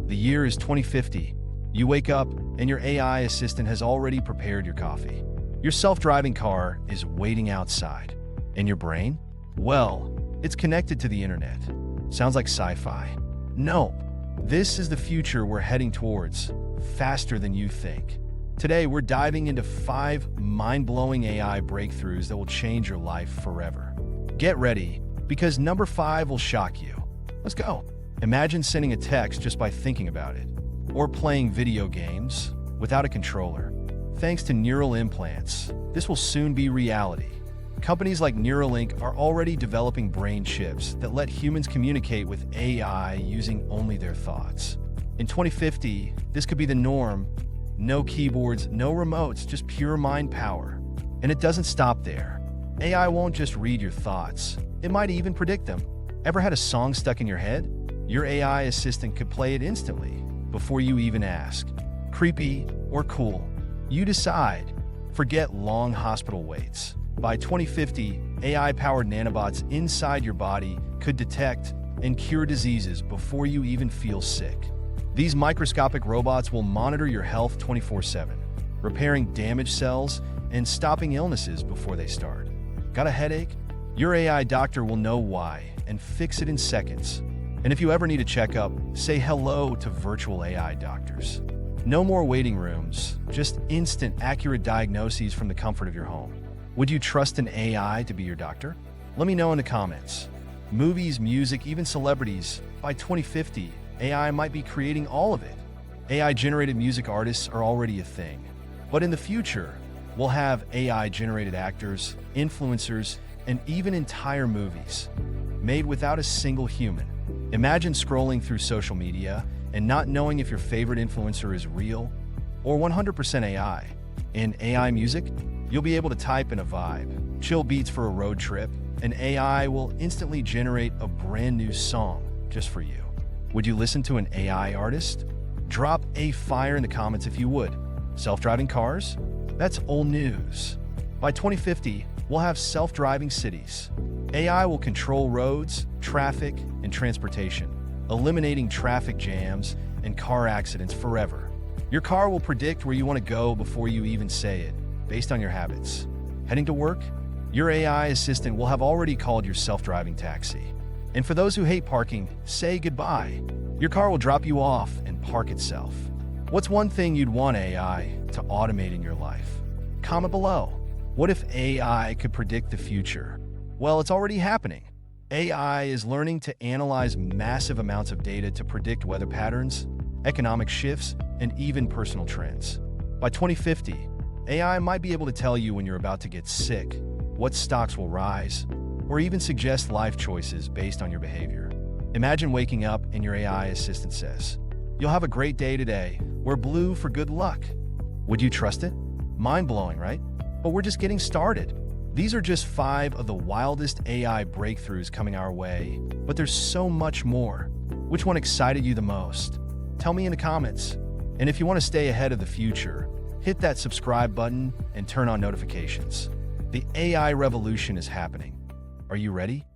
The year is 2050. You wake up, and your AI assistant has already prepared your coffee. Your self-driving car is waiting outside. And your brain? Well, it's connected to the internet. Sounds like sci-fi. No, this is the future we're heading towards, faster than you think. Today, we're diving into 5 mind-blowing AI breakthroughs that will change your life forever. Get ready, because number 5 will shock you. Let's go. Imagine sending a text just by thinking about it, or playing video games without a controller. Thanks to neural implants, this will soon be reality. Companies like Neuralink are already developing brain chips that let humans communicate with AI using only their thoughts. In 2050, this could be the norm. No keyboards, no remotes, just pure mind power. And it doesn't stop there. AI won't just read your thoughts, it might even predict them. Ever had a song stuck in your head? Your AI assistant could play it instantly, before you even ask. Creepy or cool? You decide. Forget long hospital waits. By 2050, AI-powered nanobots inside your body could detect and cure diseases before you even feel sick. These microscopic robots will monitor your health 24/7, repairing damaged cells and stopping illnesses before they start. Got a headache? Your AI doctor will know why and fix it in seconds. And if you ever need a checkup, say hello to virtual AI doctors. No more waiting rooms, just instant, accurate diagnoses from the comfort of your home. Would you trust an AI to be your doctor? Let me know in the comments. Movies, music, even celebrities. By 2050, AI might be creating all of it. AI-generated music artists are already a thing. But in the future, we'll have AI-generated actors, influencers, and even entire movies made without a single human. Imagine scrolling through social media and not knowing if your favorite influencer is real or 100% AI. In AI music, you'll be able to type in a vibe, chill beats for a road trip, and AI will instantly generate a brand new song just for you. Would you listen to an AI artist? Drop a fire in the comments if you would. Self-driving cars? That's old news. By 2050, we'll have self-driving cities. AI will control roads, traffic, and transportation, eliminating traffic jams and car accidents forever. Your car will predict where you want to go before you even say it, based on your habits. Heading to work? Your AI assistant will have already called your self-driving taxi. And for those who hate parking, say goodbye. Your car will drop you off and park itself. What's one thing you'd want AI to automate in your life? Comment below. What if AI could predict the future? Well, it's already happening. AI is learning to analyze massive amounts of data to predict weather patterns, economic shifts, and even personal trends. By 2050, AI might be able to tell you when you're about to get sick, what stocks will rise, or even suggest life choices based on your behavior. Imagine waking up and your AI assistant says, "You'll have a great day today. Wear blue for good luck." Would you trust it? Mind-blowing, right? But we're just getting started. These are just 5 of the wildest AI breakthroughs coming our way, but there's so much more. Which one excited you the most? Tell me in the comments. And if you want to stay ahead of the future, hit that subscribe button and turn on notifications. The AI revolution is happening. Are you ready?